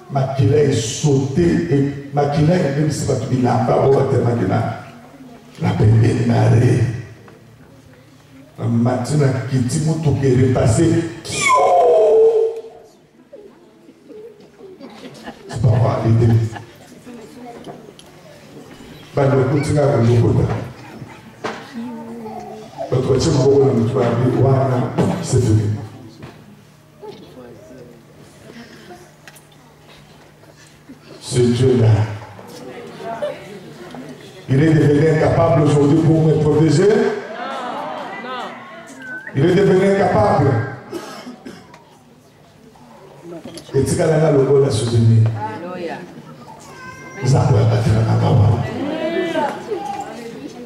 Makila est sauté et Makila est même si il n'a pas voté Makila. La peine est marée. La matinée qui dit tout qui est repassé. C'est pas vrai l'idée. Bah le continue à le côté. Notre team va voir le toit c'est fini. Ce Dieu-là, il est devenu incapable aujourd'hui pour me protéger. Non. Il est devenu incapable. Et tu as le goût de la soutenir.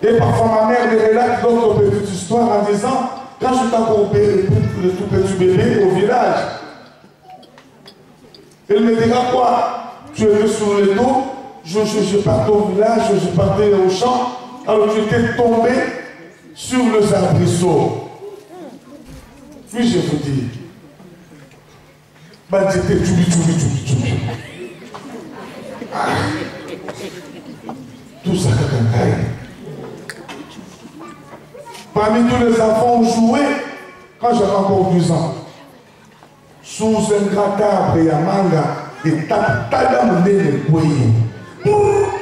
Et parfois ma mère me relate d'autres petites histoires en disant, quand je t'accompagne le tout petit bébé au village, elle me dira quoi? Tu étais sur le dos, je partais au village, je partais au champ, alors tu étais tombé sur les arbrisseaux. Puis je vous dis, bah j'étais tchoubi. Tout ça cacacaille. Parmi tous les enfants, on jouait quand j'avais encore 12 ans. Sous un grand arbre et un manga, et t'as mené les poignets.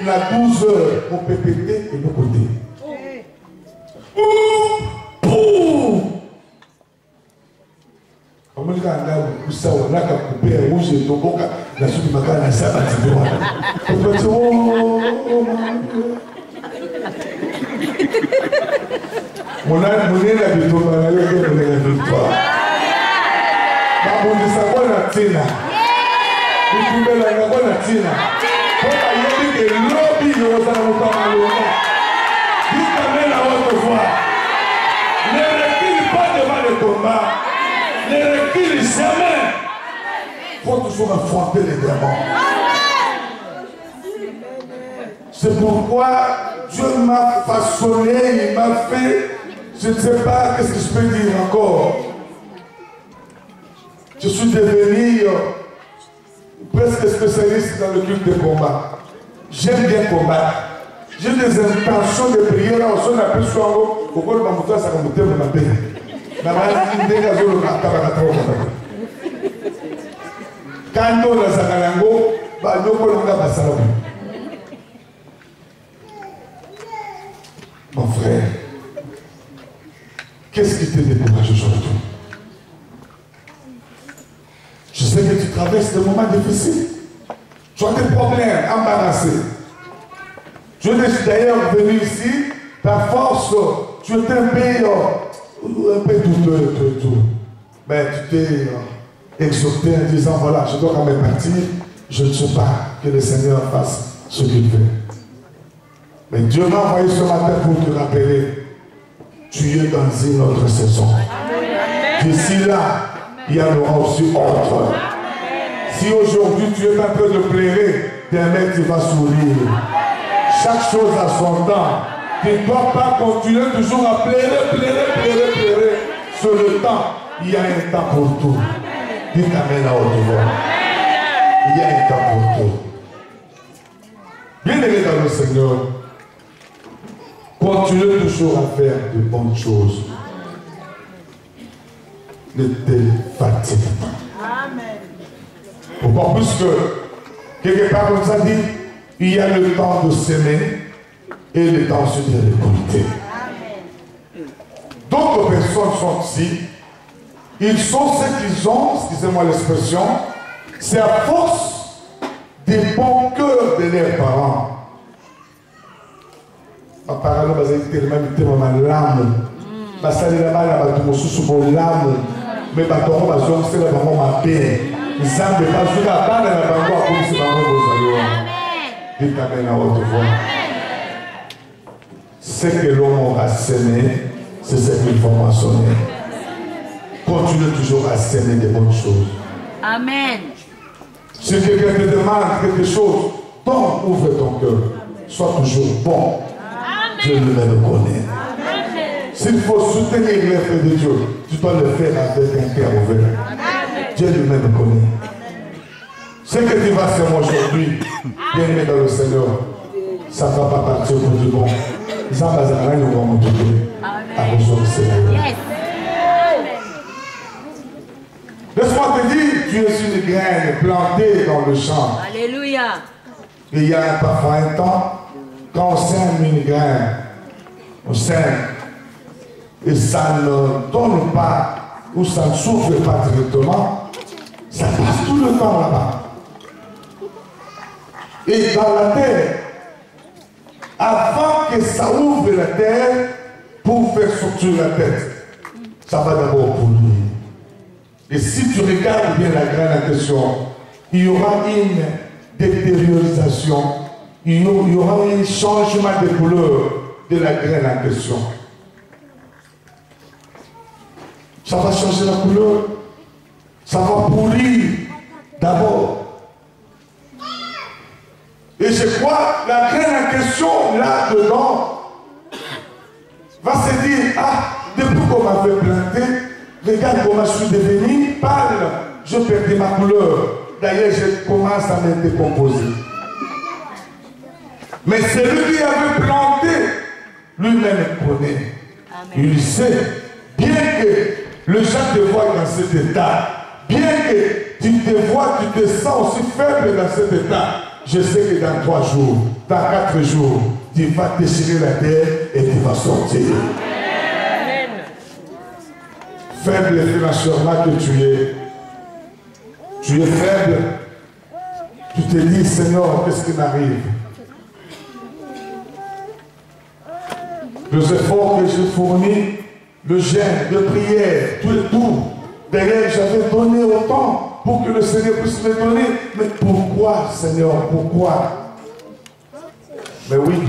La 12 heures, on peut péter et de côté. Comme le gars où ça, on a coupé un rouge et ton boca, la soupe de maca, la salle, on peut dire, mon nez la victoire, mon nez la victoire. Ma bonne de sa bonne atina. Il pouvait la bonne atina. Pour qu'il y ait des lobbies de nos amours. Dites Amen à votre voix. Ne recule pas devant le combat. Ne recule jamais. Il faut toujours affronter les démons. C'est pourquoi Dieu m'a façonné, il m'a fait, je ne sais pas qu'est-ce que je peux dire encore. Je suis devenu presque spécialiste dans le culte de combat. J'aime bien combattre. J'ai des intentions de prier là, on a pu soigner, au cours de ma moto, ça va monter mon appel. Quand on a Zakalango, on a Bassalon. Mon frère, qu'est-ce qui te décourage aujourd'hui? Je sais que tu traverses des moments difficiles. Tu as des problèmes, embarrassés. Tu es d'ailleurs venu ici, ta force, tu étais un peu douteux et tout. Mais tu t'es exhorté en disant, voilà, je dois quand même partir, je ne sais pas que le Seigneur fasse ce qu'il veut. Mais Dieu m'a envoyé ce matin pour te rappeler, tu es dans une autre saison. D'ici là, il y en aura aussi autre. Si aujourd'hui tu es en train de pleurer, demain tu vas sourire. Chaque chose a son temps. Tu ne dois pas continuer toujours à pleurer. Sur le temps, il y a un temps pour tout. Dites Amen à haute voix. Il y a un temps pour tout. Bien-aimé dans le Seigneur, continuez toujours à faire de bonnes choses. Ne te fatigue pas. Amen. Pourquoi? Puisque, quelque part comme ça dit, il y a le temps de s'aimer et le temps de récolter. D'autres personnes sont ici, ils sont ce qu'ils ont, excusez-moi l'expression, c'est à force des bons cœurs de leurs parents. Apparemment, vous avez tellement été dans l'âme. Parce que les gens sont l'âme. Mais les gens sont ma paix. Ils savent pas jouer la balle à la banque pour se faire. Dites Amen à votre voix. Ce que l'homme aura semé, c'est ce qu'il faut moissonner. Continue toujours à semer des bonnes choses. Amen. Si quelqu'un te demande quelque chose, donc ouvre ton cœur. Sois toujours bon. Dieu lui-même connaît. S'il faut soutenir l'œuvre de Dieu, tu dois le faire avec un cœur ouvert. Dieu lui-même connaît. Ce que tu vas faire aujourd'hui, bien aimé dans le Seigneur, ça ne va pas partir pour du bon. Ça va pas nous vont nous donner à besoin du Seigneur. Laisse-moi te dire, tu es une graine plantée dans le champ. Alléluia. Et il y a parfois un temps, quand on sème une graine, on sème, et ça ne donne pas, ou ça ne souffle pas directement, ça passe tout le temps là-bas. Et dans la terre, avant que ça ouvre la terre, pour faire sortir la tête, ça va d'abord pourrir. Et si tu regardes bien la graine en question, il y aura une détériorisation, il y aura un changement de couleur de la graine en question. Ça va changer la couleur, ça va pourrir d'abord. Et je crois la graine en question, là-dedans, va se dire, ah, depuis qu'on m'avait planté, regarde comment je suis devenu pâle, je perdais ma couleur. D'ailleurs, je commence à me décomposer. Mais celui qui avait planté, lui-même connaît. Il sait, bien que le gens te voient dans cet état, bien que tu te vois, tu te sens aussi faible dans cet état, je sais que dans 3 jours, dans 4 jours, tu vas déchirer la terre et tu vas sortir. Amen. Faible financièrement que tu es faible, tu te dis, Seigneur, qu'est-ce qui m'arrive? Les efforts que j'ai fournis, le jeûne, de prière, tout. D'ailleurs, j'avais donné autant pour que le Seigneur puisse me donner. Mais pourquoi, Seigneur, pourquoi? Mais oui,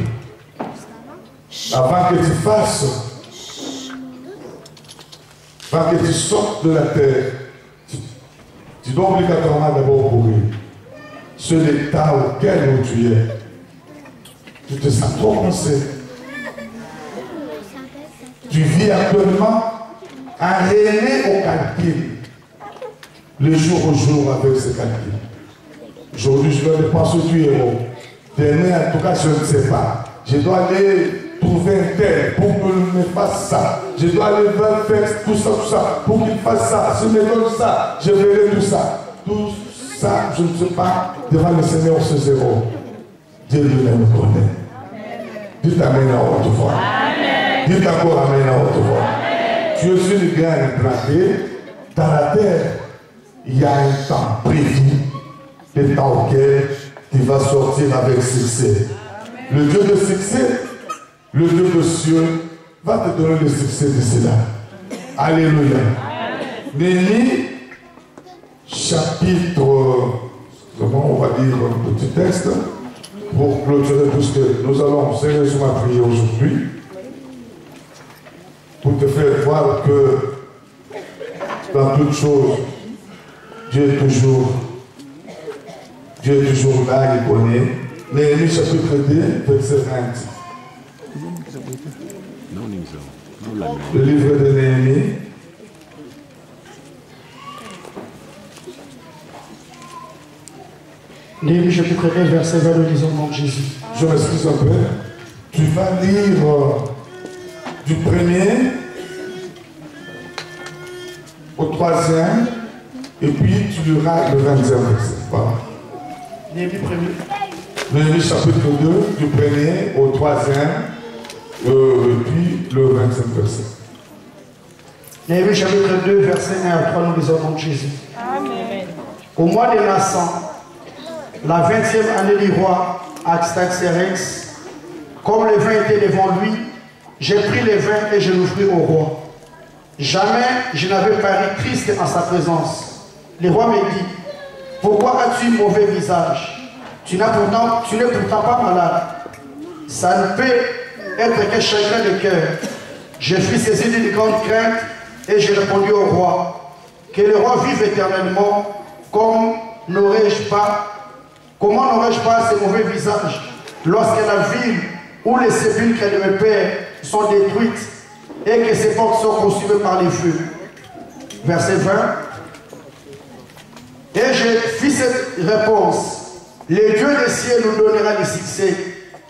avant que tu fasses, avant que tu sortes de la terre, tu dois obligatoirement d'abord mourir. C'est l'état auquel tu es. Tu te sens trop pensé. Tu vis actuellement à réélé au calcul. Le jour au jour avec ce calcul. Aujourd'hui, je dois dépenser du héros. Demain, en tout cas, je ne sais pas. Je dois aller trouver un tel pour qu'il me fasse ça. Je dois aller faire tout ça, pour qu'il fasse ça. Je me donne ça, je verrai tout ça. Tout ça, je ne sais pas, devant le Seigneur, ce zéro. Dieu lui-même connaît. Dites Amen à haute voix. Dites encore Amen à haute voix. Tu es une graine plantée dans la terre. Il y a un temps prévu, le temps auquel tu vas sortir avec succès. Le Dieu de succès, le Dieu de cieux, va te donner le succès de cela. Alléluia. Néhémie, chapitre, on va dire un petit texte, pour clôturer, puisque nous allons sérieusement prier aujourd'hui, pour te faire voir que dans toutes choses, Dieu est toujours là, il connaît. Néhémie chapitre 2, verset 20. Le livre de Néhémie. Néhémie chapitre 2, verset 20, nous lisons au nom de Jésus. Je m'excuse un peu. Tu vas lire du 1er au 3e, et puis tu liras le 20e verset. Voilà. Néhémie 1er. Néhémie chapitre 2, du 1er au 3e, et puis le 20e verset. Néhémie chapitre 2, verset 1 à 3, nous lisons au nom de Jésus. Amen. Au mois de Nassan, la 20e année du roi Artaxerxès, comme le vin était devant lui, j'ai pris le vin et je l'ouvris au roi. Jamais je n'avais paru triste en sa présence. Le roi me dit, pourquoi as-tu mauvais visage? Tu n'es pourtant pas malade. Ça ne peut être que chagrin de cœur. Je fus saisi d'une grande crainte et je répondis au roi, que le roi vive éternellement, comment n'aurais-je pas ce mauvais visage lorsque la ville où les sépulcres de mes pères sont détruites et que ces portes sont consumées par les feux. Verset 20. Et je fis cette réponse. Le Dieu des cieux nous donnera le succès.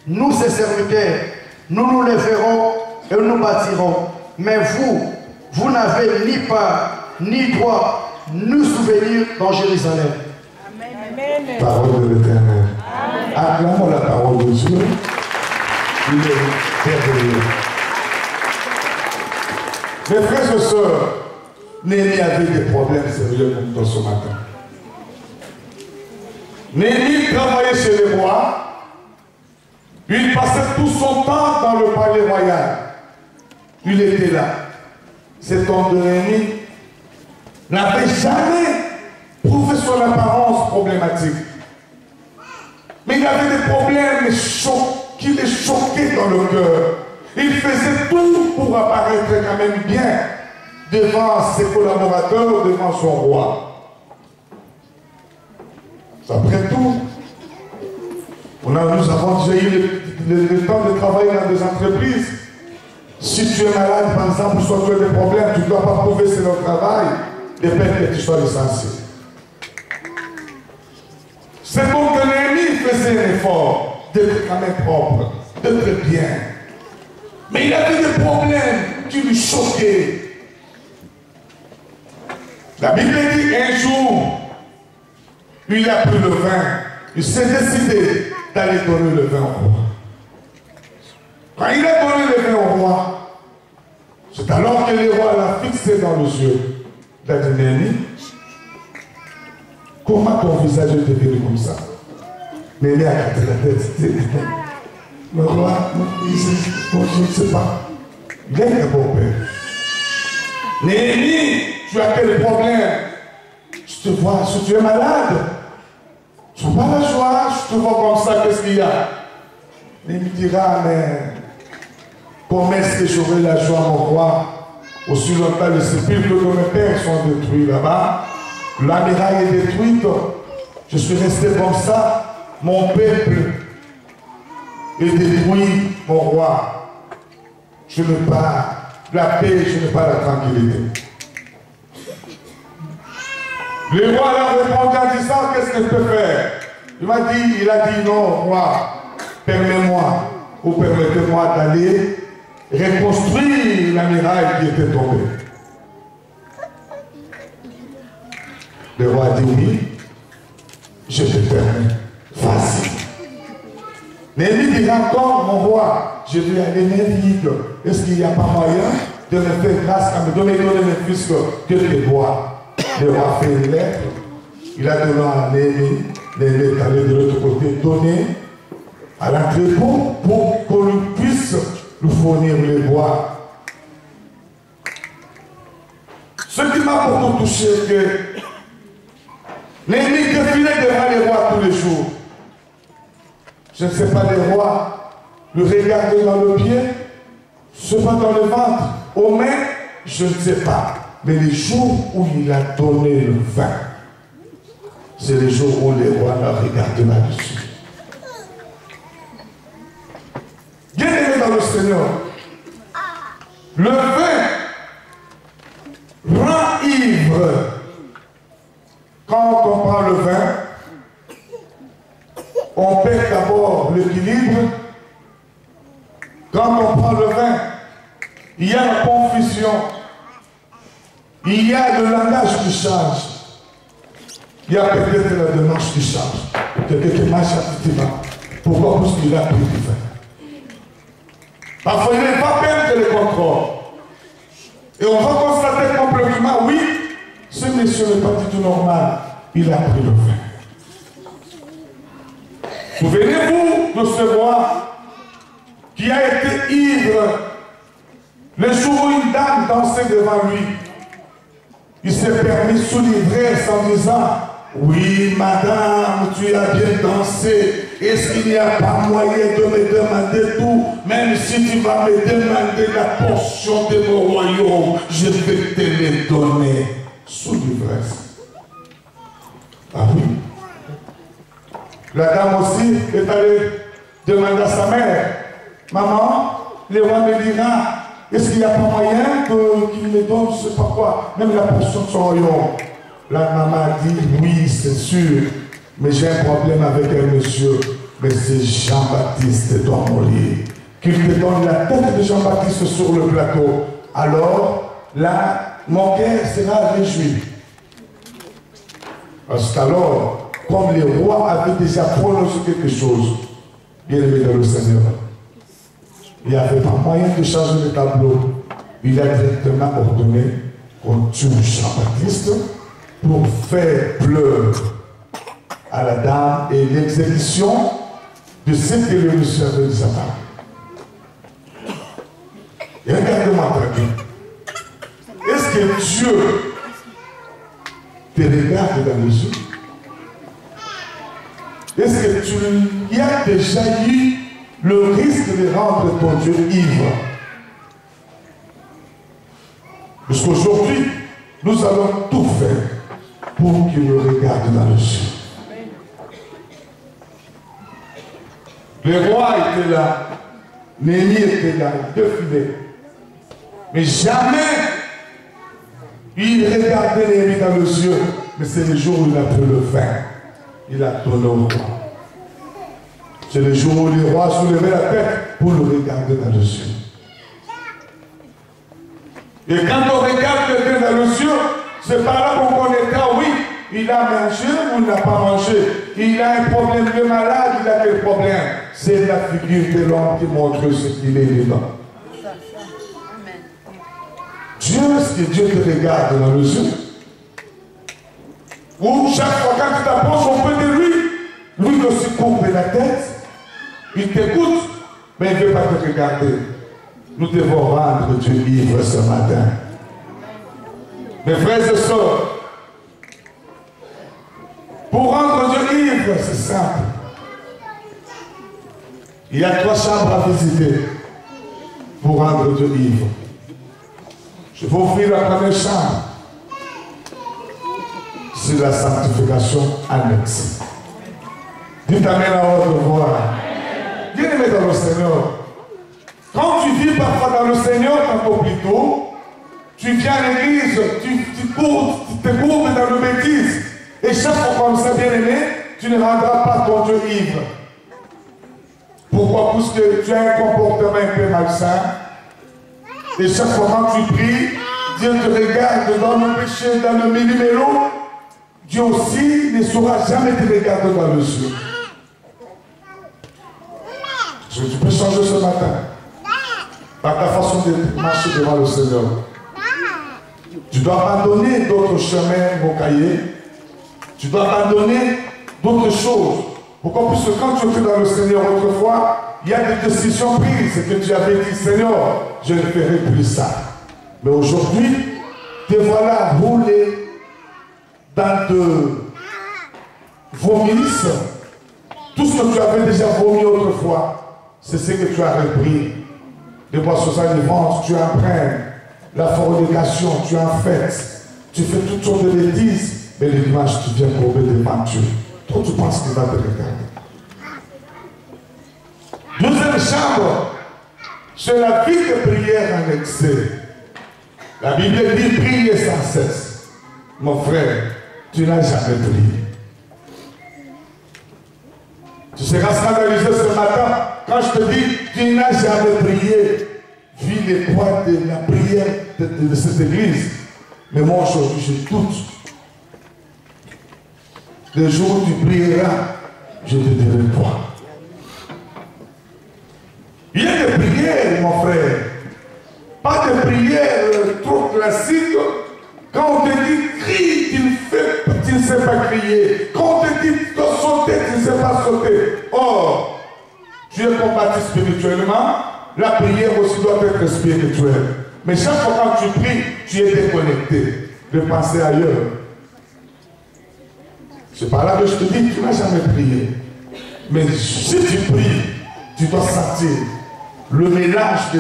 Nous, ses serviteurs, nous lèverons et nous bâtirons. Mais vous n'avez ni part, ni droit, ni souvenir dans Jérusalem. Amen. Parole de l'Éternel. Acclamons la parole de Dieu. Il est merveilleux. Mes frères et sœurs, Néhémie avait des problèmes sérieux comme dans ce matin. Néhémie travaillait chez les rois. Il passait tout son temps dans le palais royal. Il était là. Cet homme de Néhémie n'avait jamais prouvé son apparence problématique. Mais il avait des problèmes qui les choquaient dans le cœur. Il faisait tout pour apparaître quand même bien devant ses collaborateurs, devant son roi. Après tout, nous avons déjà eu le temps de travailler dans des entreprises. Si tu es malade, par exemple, soit tu as des problèmes, tu ne dois pas prouver c'est le travail, de peur que tu sois licencié. C'est donc que Néhémie faisait un effort d'être quand même propre, d'être bien. Mais il avait des problèmes qui lui choquaient. La Bible dit un jour, il a pris le vin, il s'est décidé d'aller donner le vin au roi. Quand il a donné le vin au roi, c'est alors que le roi l'a fixé dans les yeux. Il a dit, Néhémie, comment ton visage est devenu comme ça? Néhémie a gratté la tête. Le roi, je ne sais pas. Il est un bon père. Néhémie, tu as quel problème? Je te vois, si tu es malade, tu n'as pas la joie, je te vois comme ça, qu'est-ce qu'il y a? Néhémie dira, mais comment est-ce que j'aurai la joie, mon roi? Aussi longtemps les sépulcres de mes pères sont détruits là-bas. La muraille est détruite. Je suis resté comme ça. Mon peuple est détruit, mon roi. Je n'ai pas la paix, je n'ai pas la tranquillité. Le roi a répondu en disant, qu'est-ce que je peux faire? Il a dit, non, roi, permets-moi, ou permettez-moi d'aller reconstruire la muraille qui était tombée. Le roi a dit, oui, je te permets, vas-y. Néhémie dira encore, mon roi, je vais aller vite. Est-ce qu'il n'y a pas moyen de me faire grâce, de me donner le fils que je dois? Le roi fait une lettre, il a donné à Néhémie, Néhémie est allé de l'autre côté, donner à l'entrepôt pour qu'on puisse nous fournir les bois. Ce qui m'a beaucoup touché, c'est que Néhémie défilait devant les rois tous les jours. Je ne sais pas, les rois le regardaient dans le pied, je ne sais pas dans le ventre, aux mains, je ne sais pas. Mais les jours où il a donné le vin, c'est les jours où les rois le regardaient là-dessus. Bien aimé dans le Seigneur, le vin rend ivre. Quand on prend le vin, on perd d'abord l'équilibre. Quand on prend le vin, il y a la confusion. Il y a le langage qui change. Il y a peut-être la démarche qui change. Quelqu'un qui marche activement. Pourquoi? Parce qu'il a pris du vin. Parfois, il n'est pas peine que le contrôle. Et on va constater complètement, oui, ce monsieur n'est pas du tout normal. Il a pris le vin. Souvenez-vous de ce roi qui a été ivre le jour où une dame dansait devant lui. Il s'est permis sous l'ivresse en disant, oui, madame, tu as bien dansé. Est-ce qu'il n'y a pas moyen de me demander tout? Même si tu vas me demander la portion de mon royaume, je vais te les donner. Sous l'ivresse. Ah oui. La dame aussi est allée demander à sa mère, maman, le roi me dira, est-ce qu'il n'y a pas moyen qu'il me donne, je ne sais pas quoi, même la portion de son royaume? La maman dit, oui, c'est sûr, mais j'ai un problème avec un monsieur, mais c'est Jean-Baptiste doit mourir. Qu'il te donne la tête de Jean-Baptiste sur le plateau. Alors, là, mon cœur sera réjoui. Parce qu'alors, comme les rois avaient déjà prononcé quelque chose, bien aimé dans le Seigneur, il n'y avait pas moyen de changer le tableau. Il a directement ordonné qu'on tue Jean-Baptiste pour faire pleurer à la dame et l'exécution de ce que le monsieur avait déjà parlé. Et regardez-moi très bien. Est-ce que Dieu te regarde dans les yeux? Est-ce que tu y as déjà eu le risque de rendre ton Dieu ivre? Parce qu'aujourd'hui, nous allons tout faire pour qu'il nous regarde dans les yeux. Le roi était là, Néhémie était là, il défilait. Mais jamais il regardait Néhémie dans les yeux. Mais c'est le jour où il a pu le faire. Il a donné au roi. C'est le jour où le roi soulevait la tête pour le regarder dans les yeux. Et quand on regarde quelqu'un dans les yeux, c'est par là qu'on connaîtra, oui, il a mangé ou il n'a pas mangé. Il a un problème de malade, il a quel problème? C'est la figure de l'homme qui montre ce qu'il est dedans. Dieu, est-ce que Dieu te regarde dans les yeux? Ou chaque fois quand tu t'approches, on peut de lui aussi courbe la tête, il t'écoute, mais il ne veut pas te regarder. Nous devons rendre Dieu ivre ce matin. Mes frères et sœurs, pour rendre Dieu ivre, c'est simple. Il y a 3 chambres à visiter pour rendre Dieu ivre. Je vais offrir la première chambre. C'est la sanctification annexe. Dites Amen à haute voix. Bien-aimé dans le Seigneur, quand tu vis parfois dans le Seigneur, tantôt plus tôt, tu viens à l'église, tu te courbes dans le bêtise. Et chaque fois comme ça, bien-aimé, tu ne rendras pas ton Dieu ivre. Pourquoi? Parce que tu as un comportement un peu malsain. Et chaque fois quand tu pries, Dieu te regarde dans le péché, dans le millimélo. Dieu aussi ne saura jamais te regarder dans le yeux. Tu peux changer ce matin par ta façon de marcher devant le Seigneur. Tu dois abandonner d'autres chemins, mon cahier. Tu dois abandonner d'autres choses. Pourquoi? Parce que quand tu étais dans le Seigneur autrefois, il y a des décisions prises que tu avais dit, Seigneur, je ne ferai plus ça. Mais aujourd'hui, te voilà roulé dans de vomisses. Tout ce que tu avais déjà vomi autrefois, c'est ce que tu as repris. Des boissons enivrants, tu imprègnes la fornication, tu en fais. Tu fais toutes sortes de bêtises, mais le dimanche, tu viens courber devant Dieu. Toi, tu penses qu'il va te regarder. Deuxième chambre, c'est la vie de prière en excès. La Bible dit prier sans cesse. Mon frère, tu n'as jamais prié. Tu seras scandalisé ce matin quand je te dis tu n'as jamais prié. Vu les poids de la prière de cette église. Mais moi aujourd'hui, je doute. Le jour où tu prieras, je te dirai quoi. Il y a des prières, mon frère. Pas de prières trop classiques. Quand on te dit crie, tu ne sais pas crier. Quand on te dit sauter, tu ne sais pas sauter. Or, tu es combattu spirituellement. La prière aussi doit être spirituelle. Mais chaque fois quand tu pries, tu es déconnecté de penser ailleurs. C'est par là que je te dis, tu n'as jamais prié. Mais si tu pries, tu dois sentir le mélange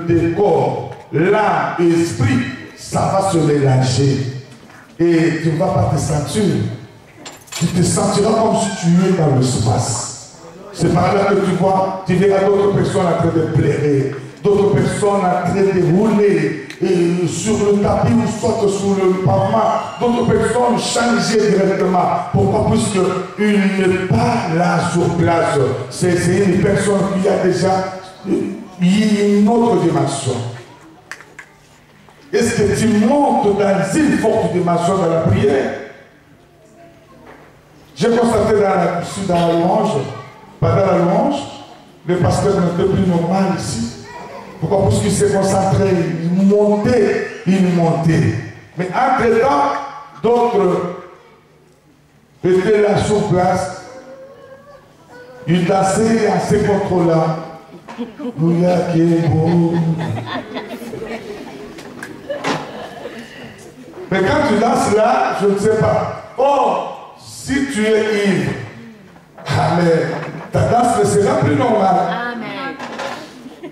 des corps, l'âme et l'esprit, ça va se mélanger. Et tu ne vas pas te sentir. Tu te sentiras comme si tu es dans l'espace. C'est par là que tu vois, tu verras d'autres personnes en train de pleurer, d'autres personnes en train de rouler, sur le tapis ou soit sur le pavement. D'autres personnes changeaient directement. Pourquoi? Puisqu'il n'est pas là sur place. C'est une personne qui a déjà une autre dimension. Est-ce que tu montes dans une forte dimension de la prière? J'ai constaté dans la louange, pendant la louange, le pasteur n'était plus normal ici. Pourquoi? Parce qu'il s'est concentré, il montait. Mais entre-temps, d'autres étaient là sur place. Ils dansaient en se contrôlant. Ouya qui est beau. Mais quand tu danses là, je ne sais pas. Oh, si tu es ivre, amen, ta danse ne sera plus normale. Amen.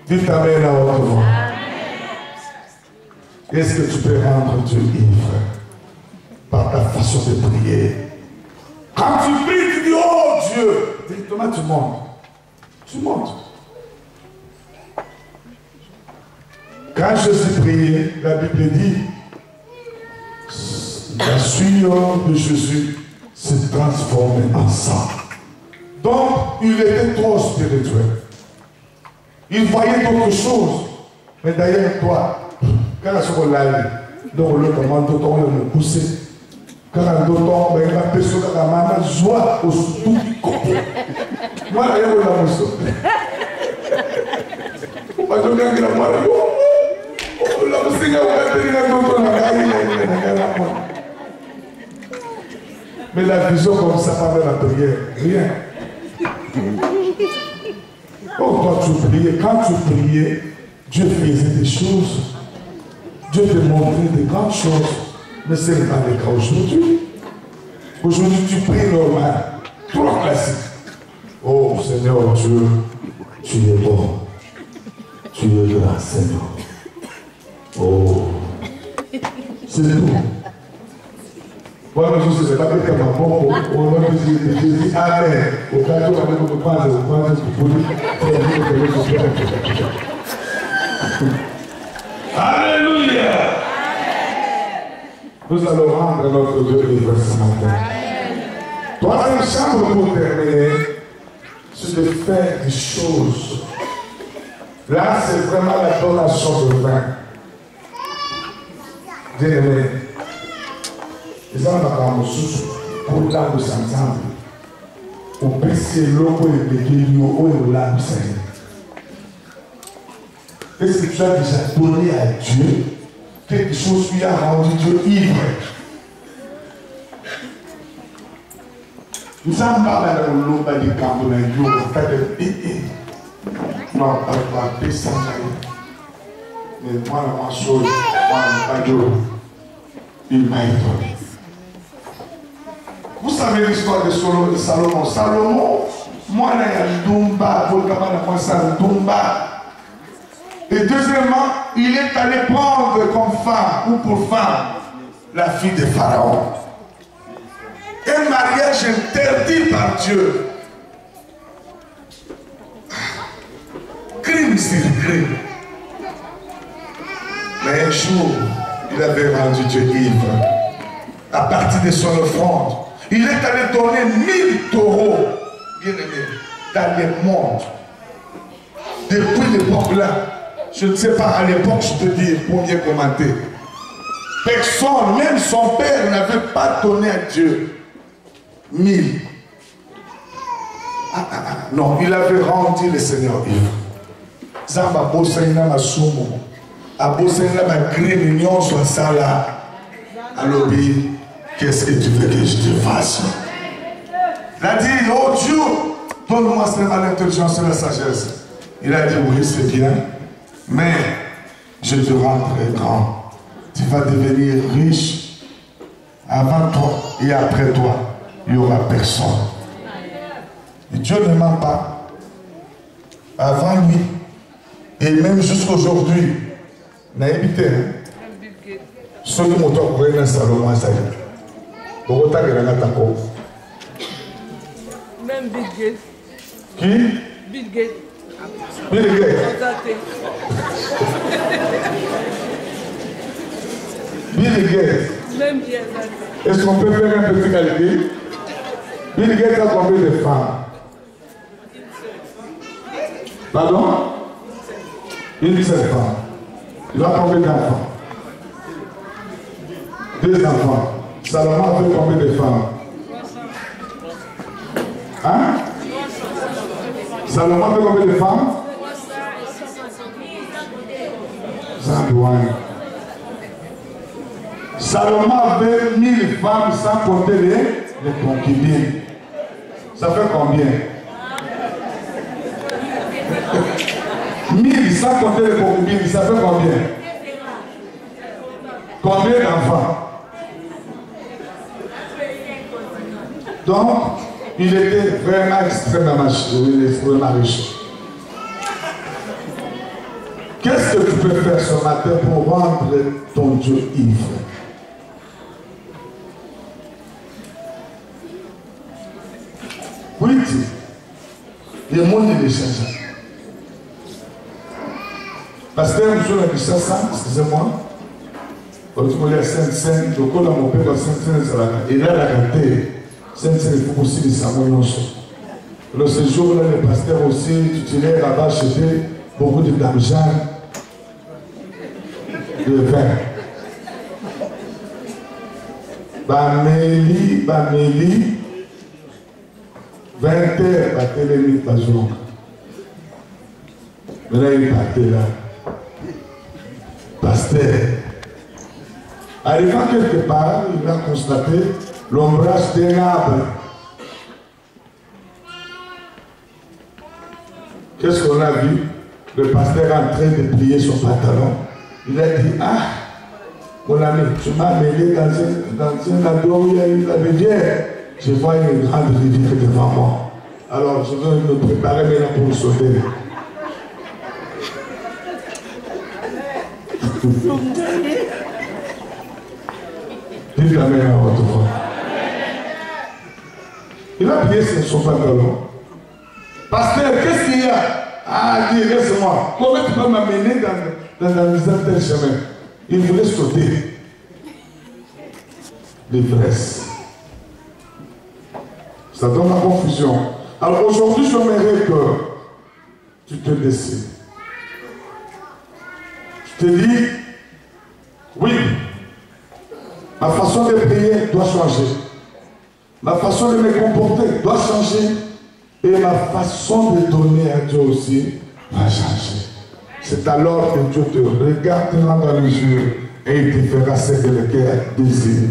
Dites amen à votre voix. Est-ce que tu peux rendre Dieu ivre par ta façon de prier? Quand tu pries, tu dis oh Dieu, directement tu montes. Tu montes. Quand Jésus priait, la Bible dit la sueur de Jésus s'est transformée en sang. Donc, il était trop spirituel. Il voyait d'autres choses. Mais d'ailleurs, toi, quand la seconde live, donc le commande d'autant, il me poussait. Quand d'autant, il m'a perçu que la maman joie au tout du côté. Moi, il y a la mousson. On va donner un grand mari. La mousson, il y a un grand mari. Mais la vision comme ça, pas de la prière, rien. Oh, toi tu priais, quand tu priais, Dieu faisait des choses. Dieu te montrait de grandes choses. Mais ce n'est pas le cas aujourd'hui. Aujourd'hui, tu pries normal, trop classique. Oh Seigneur Dieu, tu es bon. Tu es grand, Seigneur. Oh, c'est tout. Voilà, je sais pas que ma bon, on va dire amen. Au cas où on ne peut pas alléluia. Nous allons rendre notre Dieu libre ce matin. Troisième chambre pour terminer, c'est de faire des choses. Là, c'est vraiment la donation de vin. Bien-aimé. Les gens n'ont pas pour l'âme de s'entendre. Au PC, l'eau et le guério, et l'âme de s'entendre. Est-ce que tu as déjà donné à Dieu quelque chose qui a rendu Dieu ivre? Nous avons parlé de l'eau de Cambo, non, pas de ça. Mais moi, la chose, moi, pas de l'eau. Il m'a étonné. Vous savez l'histoire de Salomon. Salomon, moi, il y a Dumba, et deuxièmement, il est allé prendre comme femme ou pour femme la fille de Pharaon. Un mariage interdit par Dieu. Crime sur crime. Mais un jour, il avait rendu Dieu ivre. À partir de son offrande, il est allé donner 1000 taureaux, bien aimés, dans le monde. Depuis l'époque-là, je ne sais pas, à l'époque, je te dis, pour bien commenter. Personne, même son père, n'avait pas donné à Dieu 1000. Non, il avait rendu le Seigneur ivre. Zamba Bosaina Masumo. A Bosaina Magrine Nyon soit ça là. Alors, qu'est-ce que tu veux que je te fasse? Il a dit, oh Dieu, donne-moi seulement l'intelligence et la sagesse. Il a dit, oui, c'est bien, mais je te rendrai grand. Tu vas devenir riche. Avant toi et après toi, il n'y aura personne. Et Dieu ne ment pas. Avant lui, et même jusqu'aujourd'hui, n'a évité. Ceux qui m'ont trouvé dans Salomon, ça y est. Même Bill Gates. Qui? Bill Gates. Bill Gates. Bill Gates. Même bien. Est-ce qu'on peut faire un petit calcul? Bill Gates a combien de femmes? Pardon? Une seule femme. Il a combien d'enfants? 2 enfants. Salomon a fait combien de femmes? Hein? Salomon a fait combien de femmes? 101. Salomon avait 1000 femmes sans compter les concubines. Ça fait combien? 1000 sans compter les concubines, ça fait combien? Combien d'enfants? Donc, il était vraiment extrêmement riche. Qu'est-ce que tu peux faire ce matin pour rendre ton Dieu ivre? Oui, le monde est changeant. Pasteur, nous avons dit ça, excusez-moi. Quand tu me dis Sainte-Sainte, le col à mon père, Sainte-Sainte, il a la gâté. Sainte-Sainte, il faut aussi les savons. Le séjour, là, le pasteur aussi, titulaire là-bas, acheté beaucoup de d'argent, de vin. Bamélie, 20 heures, battait les 1000 par jour. Mais là, il partait là. Pasteur. Arrivant quelque part, il a constaté l'ombrage d'un arbre. Qu'est-ce qu'on a vu? Le pasteur est en train de plier son pantalon. Il a dit, ah, mon ami, tu m'as mêlé dans un endroit où il y a eu la rivière. Je vois une grande rivière devant moi. Alors, je veux me préparer maintenant pour sauter. Dites Amen à votre voix. Il a plié son pantalon. Pasteur, qu'est-ce qu'il y a? Ah, dis, laisse-moi. Comment tu peux m'amener dans un tel chemin? Il voulait sauter. L'ivresse. Ça donne la confusion. Alors aujourd'hui, j'aimerais que tu te décides. Je te dis, oui, ma façon de prier doit changer. Ma façon de me comporter doit changer. Et ma façon de donner à Dieu aussi va changer. C'est alors que Dieu te regardera dans les yeux et il te fera ce que le cœur désire.